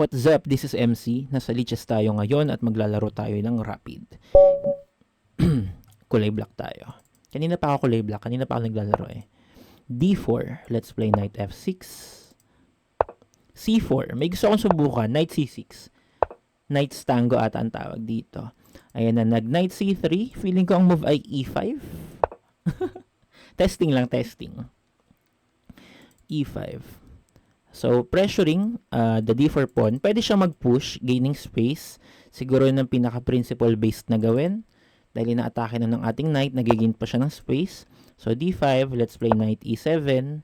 What's up? This is MC. Nasa Liches tayo ngayon at maglalaro tayo ng Rapid. Kulay black tayo. Kanina pa ako kulay black. Kanina pa ako naglalaro eh. D4. Let's play Knight F6. C4. May gusto akong subukan. Knight C6. Knight's Tango ata ang tawag dito. Ayan na. Nag-Knight C3. Feeling ko ang move ay E5. Testing lang, testing. E5. So, pressuring the D4 pawn. Pwede siyang mag-push, gaining space. Siguro yun ang pinaka-principal based na gawin. Dahil ina-atake na ng ating knight, nagiging pa siya ng space. So, D5, let's play Knight E7.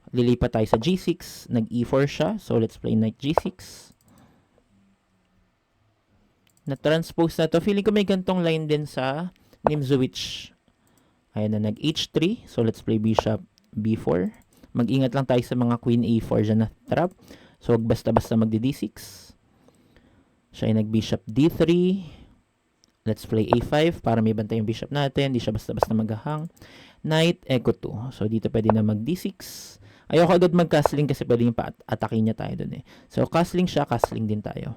Lilipat tayo sa G6. Nag-E4 siya. So, let's play Knight G6. Na-transpose na to. Feeling ko may gantong line din sa Nimzowitsch. Ayan na, nag-H3. So, let's play Bishop B4. Mag-ingat lang tayo sa mga Queen A4 dyan na trap. So, wag basta-basta magdi-D6. Siya ay nag-Bishop D3. Let's play A5 para may bantay yung Bishop natin. Hindi siya basta-basta maghahang. Knight Echo 2. So, dito pwede na mag-D6. Ayoko agad mag-castling kasi pwede yung pa-atakin niya tayo dun eh. So, castling siya, castling din tayo.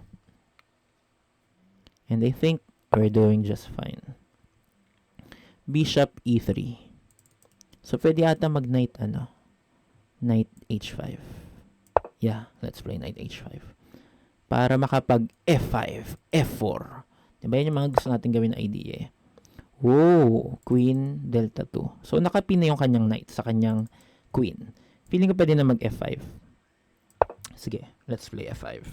And I think we're doing just fine. Bishop E3. So, pwede ata mag-Knight Knight H5. Yeah, let's play Knight H5. Para makapag F5, F4. Diba yun yung mga gusto natin gawin na idea eh. Whoa, Queen Delta 2. So, nakapin na yung kanyang knight sa kanyang queen. Feeling ko pwede na mag F5. Sige, let's play F5.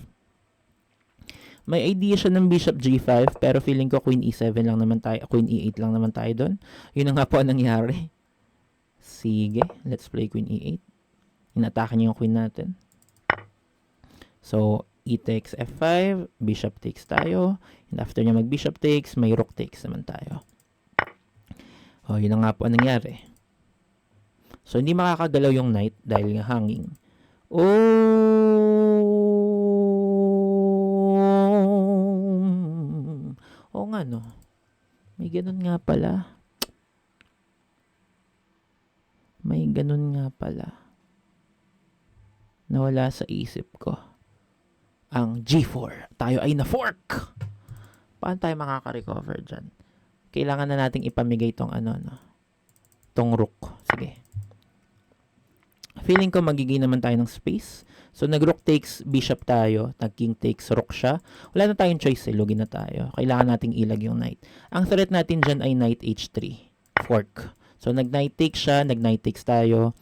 May idea siya ng Bishop G5, pero feeling ko Queen E7 lang naman tayo, Queen E8 lang naman tayo doon. Yun na nga po ang nangyari. Sige, let's play Queen E8. Inatake niya yung queen natin. So, E takes F5, Bishop takes tayo. And after niya mag-Bishop takes, may Rook takes naman tayo. Oh, yun na nga po ang nangyari. So, hindi makakagalaw yung knight dahil nga hanging. Oh! Oo nga, no? May ganun nga pala. May ganun nga pala. Nawala sa isip ko. Ang G4. Tayo ay na-fork. Paano tayo makaka-recover dyan? Kailangan na nating ipamigay tong tong rook. Sige. Feeling ko magiging naman tayo ng space. So, nag-rook takes bishop tayo. Nag-king takes rook siya. Wala na tayong choice eh. Lugi na tayo. Kailangan nating ilag yung knight. Ang threat natin dyan ay knight H3. Fork. So, nag-knight takes siya. Nag-knight takes tayo.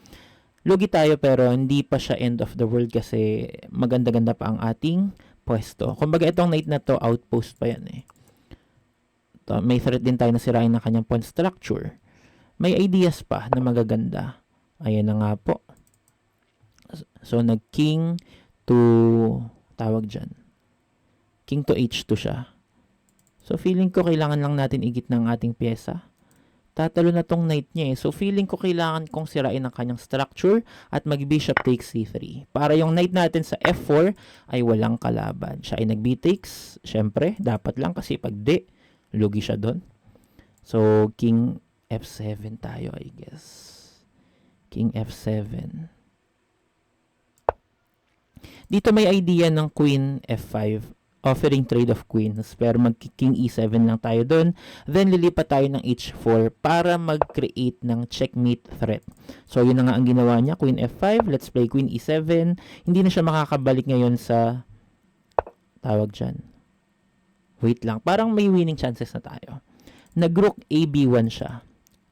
Lugi tayo pero hindi pa siya end of the world kasi maganda-ganda pa ang ating pwesto. Kumbaga itong knight na to, outpost pa yan eh. To, may threat din tayo na sirain ng kanyang pawn structure. May ideas pa na magaganda. Ayan na nga po. So nag-king to, tawag dyan. King to H2 siya. So feeling ko kailangan lang natin igit ng ating pyesa. Tatalo na tong knight niya eh. So, feeling ko kailangan kong sirain ang kanyang structure at mag-bishop takes c3. Para yung knight natin sa f4 ay walang kalaban. Siya ay nag-b takes. Siyempre, dapat lang kasi pag di, lugi siya doon. So, king f7 tayo, I guess. King f7. Dito may idea ng queen f5. Offering trade of queens, pero mag-king e7 lang tayo doon. Then, lilipat tayo ng h4 para mag-create ng checkmate threat. So, yun na nga ang ginawa niya. Queen f5, let's play queen e7. Hindi na siya makakabalik ngayon sa, tawag dyan. Wait lang, parang may winning chances na tayo. Nag-rook ab1 siya,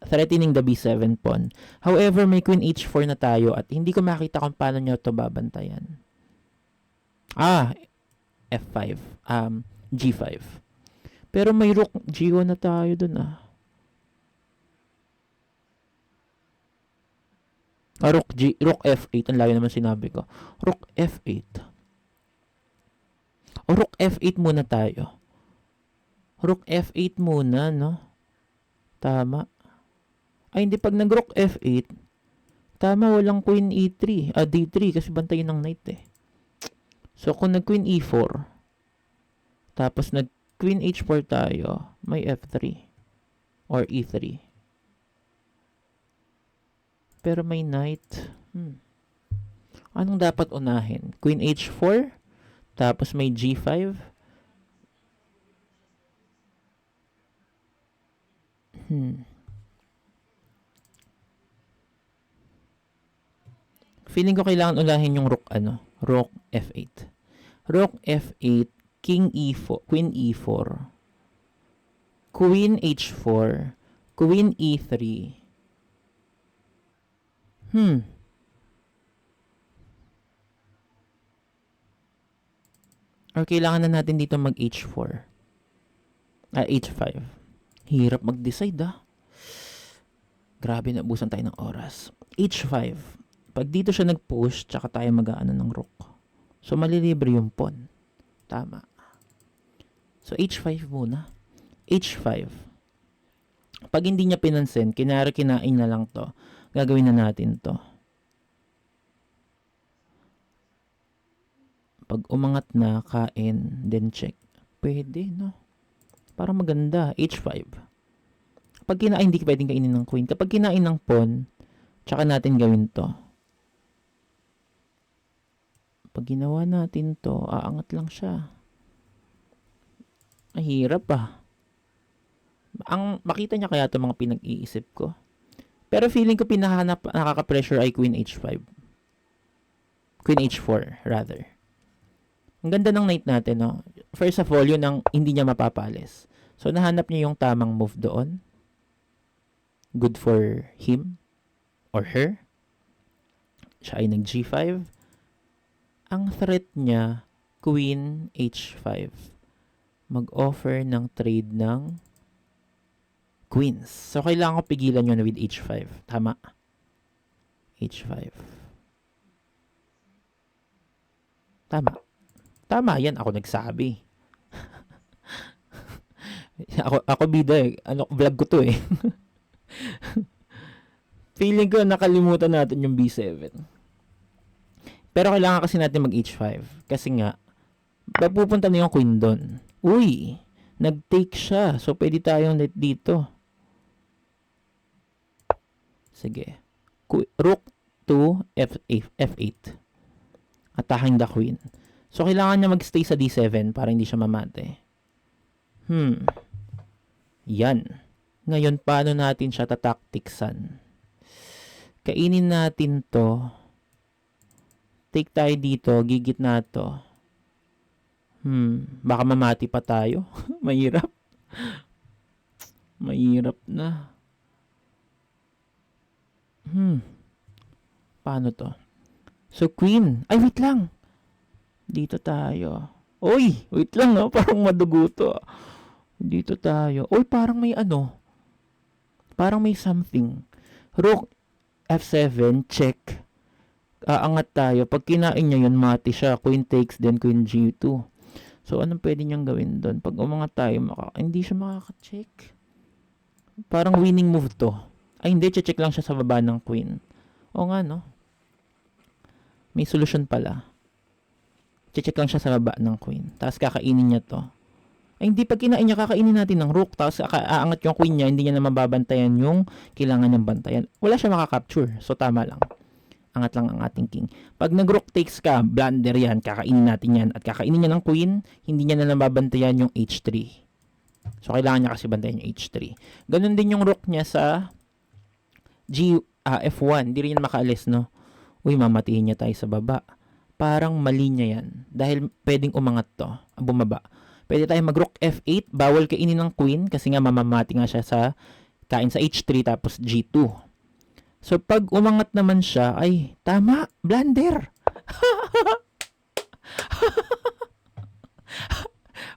threatening the b7 pawn. However, may queen h4 na tayo at hindi ko makita kung paano niya ito babantayan. F5, G5. Pero may rook G1 na tayo dun rook F8, ang layo naman sinabi ko. Rook F8. O rook F8 muna tayo. Rook F8 muna, no? Tama. Ay, hindi, pag nag-rook F8, tama, walang queen E3, D3, kasi bantayin ng knight eh. So, kung nag-queen E4, tapos nag-queen H4 tayo, may F3 or E3. Pero may knight. Anong dapat unahin? Queen H4? Tapos may G5. Feeling ko kailangan ulahin yung rook F8. Rook F8, King E4, Queen E4, Queen H4, Queen E3. Or kailangan na natin dito mag H4. H5. Hirap mag-decide Grabe, naubusan tayo ng oras. H5. Pag dito siya nag-push, tsaka tayo mag-aano ng rook. So, malilibre yung pawn. Tama. So, H5 muna. H5. Pag hindi niya pinansin, kinain na lang to. Gagawin na natin to. Pag umangat na, kain, then check. Pwede, no? Parang maganda. H5. Pag kinain, hindi pwedeng kainin ng queen. Kapag kinain ng pawn, tsaka natin gawin to. Pag ginawa natin to, aangat lang siya. Ay, hirap Ang makita niya kaya to mga pinag-iisip ko. Pero feeling ko nakaka-pressure ay Queen H5. Queen H4, rather. Ang ganda ng knight natin, no? First of all, yun ang hindi niya mapapalis. So, nahanap niya yung tamang move doon. Good for him or her. Siya ay nag-G5. Ang threat niya, Queen H5. Mag-offer ng trade ng queens. So, kailangan ko pigilan yun with H5. Tama. H5. Tama. Tama yan. Ako nagsabi. ako bida vlog ko to Feeling ko nakalimutan natin yung B7. Pero kailangan kasi natin mag H5. Kasi nga, pupunta na yung queen doon. Uy! Nag-take siya. So, pwede tayong net dito. Sige. Rook to F8. Attacking the queen. So, kailangan niya mag-stay sa D7 para hindi siya mamate. Yan. Ngayon, paano natin siya tataktiksan? Kainin natin to. Take tayo dito. Gigit na to. Baka mamati pa tayo. Mahirap. Mahirap na. Paano to? So, queen. Ay, wait lang. Dito tayo. Uy, wait lang parang madugo to. Dito tayo. Uy, parang may Parang may something. Rook F7, check. Aangat tayo. Pag kinain niya yun, mati siya. Queen takes, then queen G2. So, anong pwede niyang gawin doon? Pag umangat tayo, hindi siya makaka-check. Parang winning move to. Ay, hindi. Check lang siya sa baba ng queen. O nga, no? May solusyon pala. Check lang siya sa baba ng queen. Tapos kakainin niya to. Ay, hindi. Pag kinain niya, kakainin natin ng rook. Tapos aangat yung queen niya. Hindi niya na mababantayan yung kailangan niyang bantayan. Wala siya makaka-capture. So, tama lang. Angat lang ang ating king. Pag nag-rook takes ka, blunder yan. Kakainin natin yan. At kakainin niya ng queen, hindi niya na nababantayan yung H3. So, kailangan niya kasi bantayan yung H3. Ganun din yung rook niya sa F1. Hindi rin yan makaalis, no? Uy, mamatiin niya tayo sa baba. Parang mali niya yan. Dahil pwedeng umangat to. Bumaba. Pwede tayo mag-rook F8. Bawal kainin ng queen kasi nga mamamati nga siya sa kain sa H3 tapos G2. So, pag umangat naman siya, ay, tama, blunder.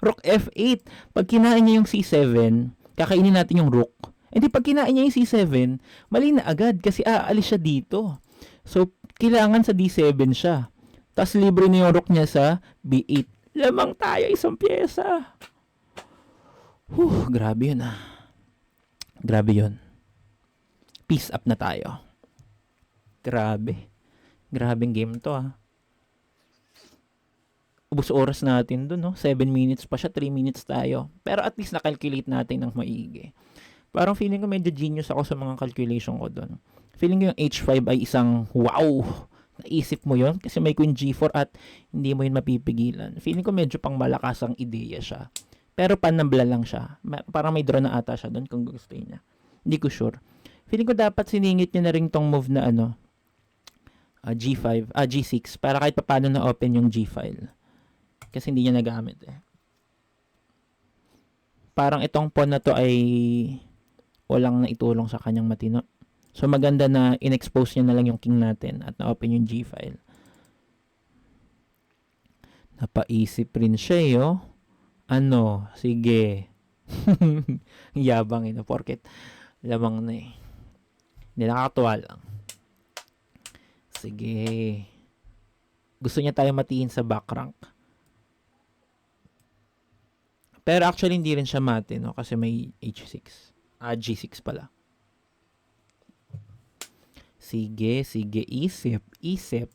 Rook F8. Pag kinain niya yung C7, kakainin natin yung rook. Hindi, pag kinain niya yung C7, mali na agad kasi aalis siya dito. So, kailangan sa D7 siya. Tapos, libre na yung rook niya sa B8. Lamang tayo isang pyesa. Grabe yun Grabe yun. Peace up na tayo. Grabe. Grabing game to Ubus oras natin dun, no? 7 minutes pa siya, 3 minutes tayo. Pero at least na-calculate natin ng maigi. Parang feeling ko medyo genius ako sa mga calculation ko dun. Feeling ko yung H5 ay isang wow Naisip mo yon kasi may queen G4 at hindi mo yun mapipigilan. Feeling ko medyo pang malakas ang ideya siya. Pero panambla lang siya. Parang may draw na ata siya doon kung gusto niya. Hindi ko sure. Feeling ko dapat siningit niya na rin tong move na G5, G6 para kahit paano na open yung G file. Kasi hindi niya nagamit eh. Parang itong pawn na to ay walang naitulong sa kanyang matino. So maganda na in-expose niya na lang yung king natin at na-open yung G file. Napaisip rin siya sige. Yabang porket lamang na eh. Hindi, nakakatuwa lang. Sige. Gusto niya tayo matiin sa back rank. Pero actually hindi rin siya mati, kasi may H6. G6 pala. Sige, isip.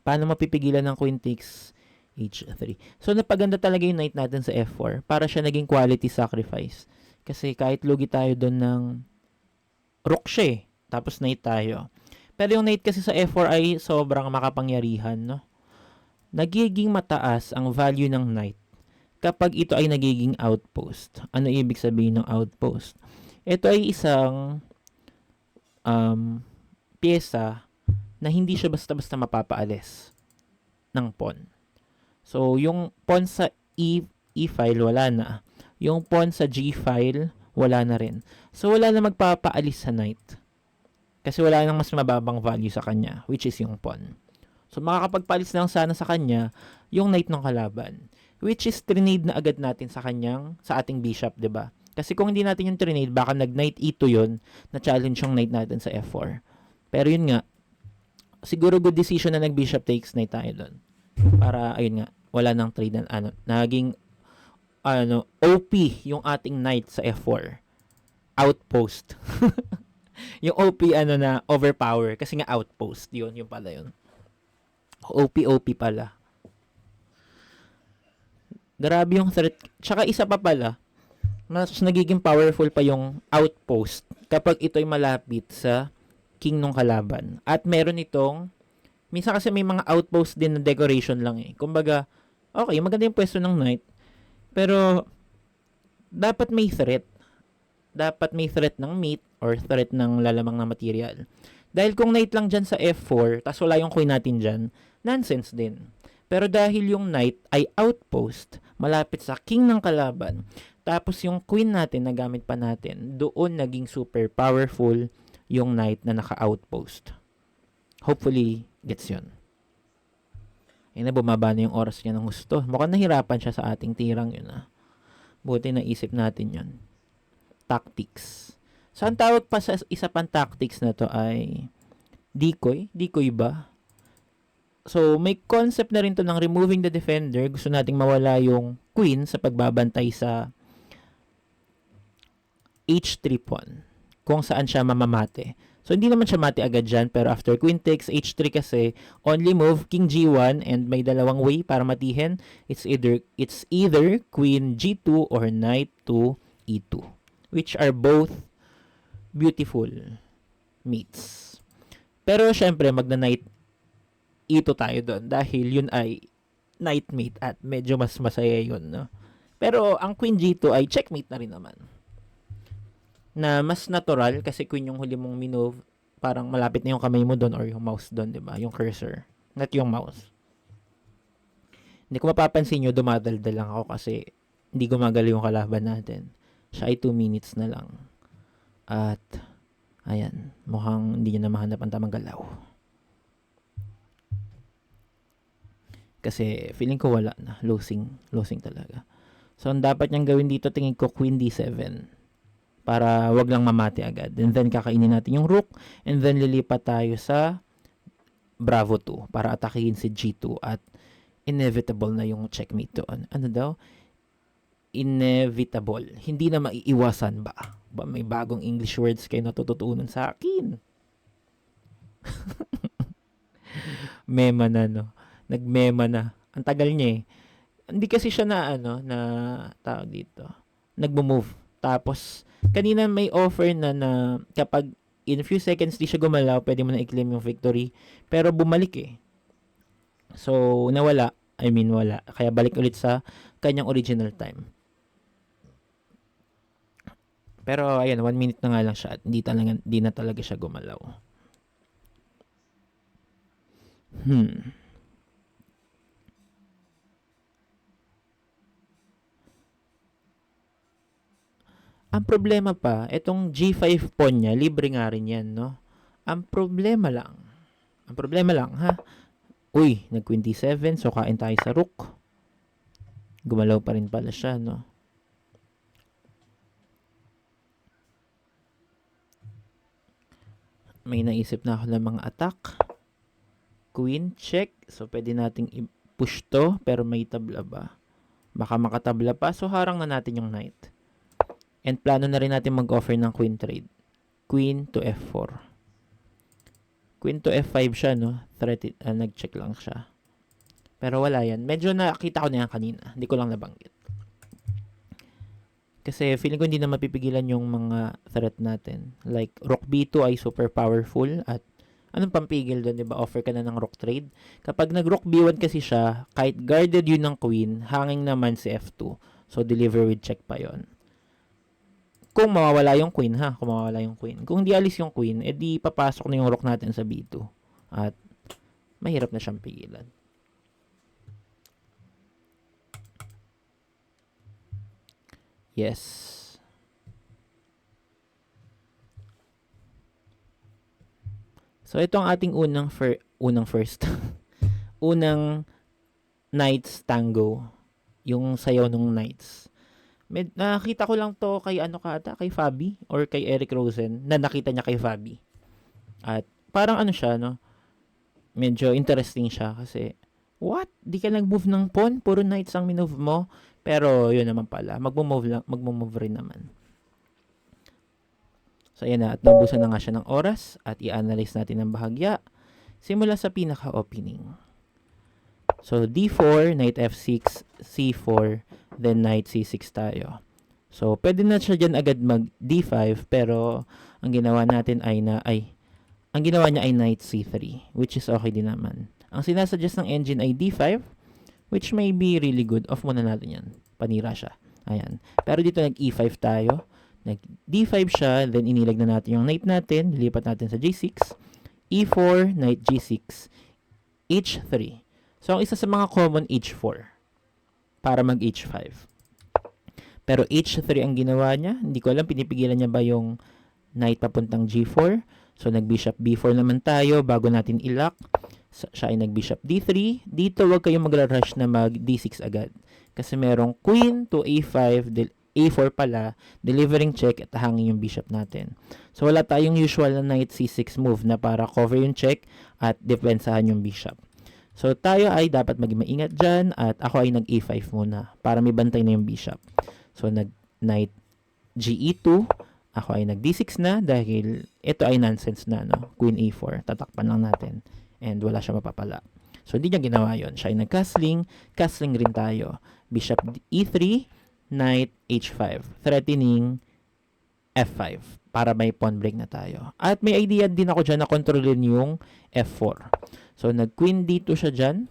Paano mapipigilan ng queen takes H3? So, napaganda talaga yung knight natin sa F4 para siya naging quality sacrifice. Kasi kahit lugi tayo doon ng rook siya tapos knight tayo. Pero yung knight kasi sa F4 ay sobrang makapangyarihan, no? Nagiging mataas ang value ng knight kapag ito ay nagiging outpost. Ano ibig sabihin ng outpost? Ito ay isang pyesa na hindi siya basta-basta mapapaalis ng pawn. So, yung pawn sa E file, wala na. Yung pawn sa G file, wala na rin. So, wala na magpapaalis sa knight. Kasi wala nang mas mababang value sa kanya, which is yung pawn. So, makakapagpaalis lang sana sa kanya yung knight ng kalaban. Which is trinade na agad natin sa ating bishop, 'di ba? Kasi kung hindi natin yung trinade, baka nag-knight E2 yun, na-challenge yung knight natin sa F4. Pero yun nga, siguro good decision na nag-bishop takes knight tayo doon. Para, ayun nga, wala nang trade na, naging, OP yung ating knight sa F4. Outpost. Yung OP, na overpower. Kasi nga outpost. Yung pala yun. OP pala. Grabe yung threat. Tsaka isa pa pala, mas nagiging powerful pa yung outpost kapag ito'y malapit sa king ng kalaban. At meron itong, minsan kasi may mga outpost din na decoration lang eh. Kumbaga, okay, maganda yung pwesto ng knight, pero dapat may threat. Dapat may threat ng meat or threat ng lalamang na material. Dahil kung knight lang dyan sa F4, tas wala yung queen natin dyan, nonsense din. Pero dahil yung knight ay outpost, malapit sa king ng kalaban, tapos yung queen natin na gamit pa natin, doon naging super powerful yung knight na naka-outpost. Hopefully, gets yun. Ayun na, bumaba na yung oras niya ng gusto. Mukhang nahirapan siya sa ating tirang yun. Buti na isip natin yun. Tactics. So, ang tawag pa sa isa pang tactics na to ay decoy. Decoy ba? So, may concept na rin to ng removing the defender. Gusto nating mawala yung queen sa pagbabantay sa H3 pawn. Kung saan siya mamamate. So, hindi naman siya mate agad dyan. Pero after queen takes H3 kasi, only move king G1 and may dalawang way para matihin. It's either queen G2 or knight to E2. Which are both beautiful mates. Pero, syempre, magna-knight E2 tayo doon dahil yun ay knightmate at medyo mas masaya yun, no? Pero ang queen G2 ay checkmate na rin naman. Na mas natural kasi queen yung huli mong minove, parang malapit na yung kamay mo doon or yung mouse doon, di ba? Yung cursor, not yung mouse. Hindi ko mapapansin nyo, dumadaldal lang ako kasi hindi gumagalaw yung kalaban natin. Siya ay 2 minutes na lang. At, ayan, mukhang hindi nyo na mahanap ang tamang galaw. Kasi feeling ko wala na. Losing talaga. So, ang dapat niyang gawin dito, tingin ko queen D7. Para wag lang mamati agad. And then, kakainin natin yung rook. And then, lilipat tayo sa Bravo 2 para atakihin si G2. At inevitable na yung checkmate doon. Ano daw? Inevitable. Hindi na maiiwasan ba? May bagong English words kayo natututunan sa akin. Mema na, no? Nagmema na. Ang tagal niya eh. Hindi kasi siya na tawag dito. Nagmo-move. Tapos, kanina may offer na kapag in a few seconds di siya gumalaw, pwede mo na i-claim yung victory. Pero bumalik eh. So, nawala. I mean, wala. Kaya balik ulit sa kanyang original time. Pero, ayan, 1 minute na nga lang siya at di na talaga siya gumalaw. Ang problema pa, itong G5 pawn niya, libre nga rin yan, no? Ang problema lang, ha? Uy, nag-queen D7, so kain tayo sa rook. Gumalaw pa rin pala siya, no? May naisip na ako ng mga attack. Queen, check. So, pwede nating i-push to, pero may tabla ba? Baka makatabla pa, so harang na natin yung knight. And plano na rin natin mag-offer ng queen trade. Queen to F4. Queen to F5 siya, no? Nag-check lang siya. Pero wala yan. Medyo nakita ko na yan kanina. Hindi ko lang nabanggit. Kasi feeling ko hindi na mapipigilan yung mga threat natin. Like, rook B2 ay super powerful. At anong pampigil doon, diba? Offer ka na ng rook trade. Kapag nag-rook B1 kasi siya, kahit guarded yun ng queen, hanging naman si F2. So, deliver with check pa yon. Kung mawawala yung queen, ha? Kung mawawala yung queen. Kung di alis yung queen, edi papasok na yung rook natin sa B2. At mahirap na siyang pigilan. Yes. So, ito ang ating unang first. Unang Knights Tango. Yung sayaw ng Knights. Nakita ko lang to kay kay Fabi or kay Eric Rosen na nakita niya kay Fabi. At parang siya, no? Medyo interesting siya kasi what? Di ka nag-move ng pawn? Puro knights ang minove mo? Pero yun naman pala, magmo-move rin naman. So ayan na, at naubusan na nga siya ng oras at i-analyze natin ng bahagya simula sa pinaka-opening. So D4, Knight F6, C4, then Knight C6 tayo. So pwede na siya dyan agad mag D5 pero ang ginawa natin ang ginawa niya ay Knight C3, which is okay din naman. Ang sinasuggest ng engine ay D5, which may be really good. Off muna natin yan. Panira siya. Ayan. Pero dito nag E5 tayo. Nag D5 siya, then inilag na natin yung knight natin. Lilipat natin sa G6. E4, Knight G6, H3. So, ang isa sa mga common H4 para mag H5. Pero H3 ang ginawa niya. Hindi ko alam, pinipigilan niya ba yung knight papuntang G4. So, nag-bishop B4 naman tayo bago natin ilock. So, siya ay nag-bishop D3. Dito, huwag kayong magra-rush na mag-D6 agad. Kasi merong queen to A5, A4 pala, delivering check at hangin yung bishop natin. So, wala tayong usual na knight C6 move na para cover yung check at depensahan yung bishop. So, tayo ay dapat maging maingat dyan at ako ay nag-A5 muna para may bantay na yung bishop. So, nag-knight GE2. Ako ay nag-D6 na dahil ito ay nonsense na, no? Queen A4. Tatakpan lang natin. And wala siya mapapala. So, hindi niya ginawa yun. Siya ay nag-castling. Castling rin tayo. Bishop E3, Knight H5. Threatening F5 para may pawn break na tayo. At may idea din ako dyan na kontrolin yung F4. So, nag-queen D2 siya dyan.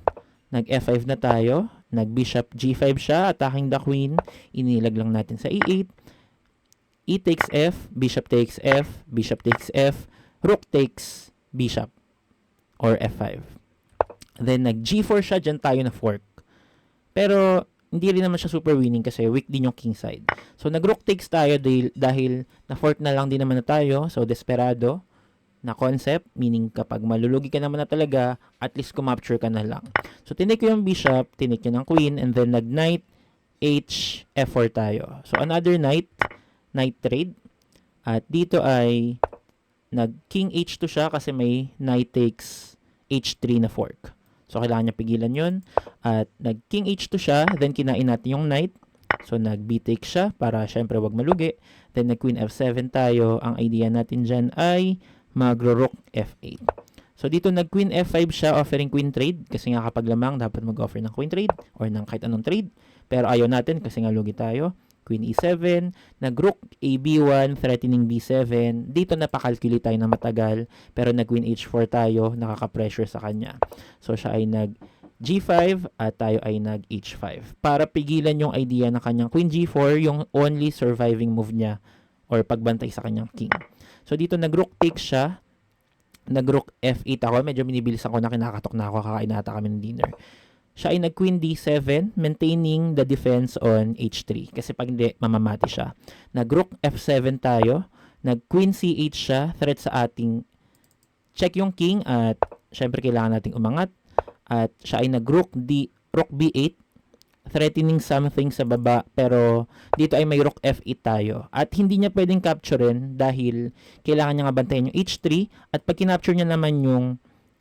Nag-F5 na tayo. Nag-bishop G5 siya. Attacking the queen. Inilag lang natin sa E8. E takes F. Bishop takes F. Bishop takes F. Rook takes bishop. Or F5. Then, nag-G4 siya. Dyan tayo na fork. Pero, hindi rin naman siya super winning kasi weak din yung king side. So, nag-rook takes tayo dahil na-fork na lang din naman na tayo. So, desperado na concept, meaning kapag malulugi ka naman na talaga, at least kumapture ka na lang. So, tinik ko yung bishop, tinik niya ng queen, and then nag-knight H, F4 tayo. So, another knight trade. At dito ay nag-king H2 siya kasi may knight takes H3 na fork. So, kailangan niya pigilan yun. At nag-king H2 siya, then kinain natin yung knight. So, nag-B take siya para syempre wag malugi. Then, nag-queen F7 tayo. Ang idea natin dyan ay magro-rook F8. So, dito nag-queen F5 siya, offering queen trade. Kasi nga kapag lamang, dapat mag-offer ng queen trade or ng kahit anong trade. Pero ayaw natin kasi nga lugi tayo. Queen E7, nag-rook AB1, threatening B7. Dito napakalculate tayo na matagal, pero nag-Queen H4 tayo, nakaka-pressure sa kanya. So siya ay nag-G5 at tayo ay nag-H5. Para pigilan yung idea ng kanyang Queen G4, yung only surviving move niya or pagbantay sa kanyang king. So dito nag-rook take siya, nag-rook F8 ako, medyo binibilis ako na kinakatok na ako, kakain nata kami ng dinner. Siya ay nag-Queen D7, maintaining the defense on H3. Kasi pag hindi, mamamati siya. Nag-Rook F7 tayo. Nag-Queen C8 siya, threat sa ating check yung king at syempre kailangan nating umangat. At siya ay nag-Rook B8, threatening something sa baba. Pero dito ay may Rook F8 tayo. At hindi niya pwedeng capturein dahil kailangan niya nga bantayan yung H3. At pag kinapture niya naman yung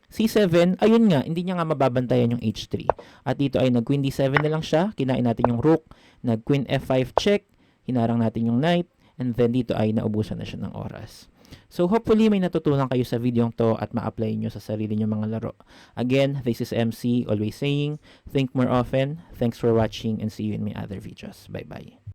C7, ayun nga, hindi niya nga mababantayan yung H3. At dito ay nag-Queen D7 na lang siya, kinain natin yung rook, nag-Queen F5 check, hinarang natin yung knight, and then dito ay naubusan na siya ng oras. So hopefully may natutunan kayo sa video to at ma-apply nyo sa sarili nyo mga laro. Again, this is MC, always saying, think more often, thanks for watching, and see you in my other videos. Bye-bye.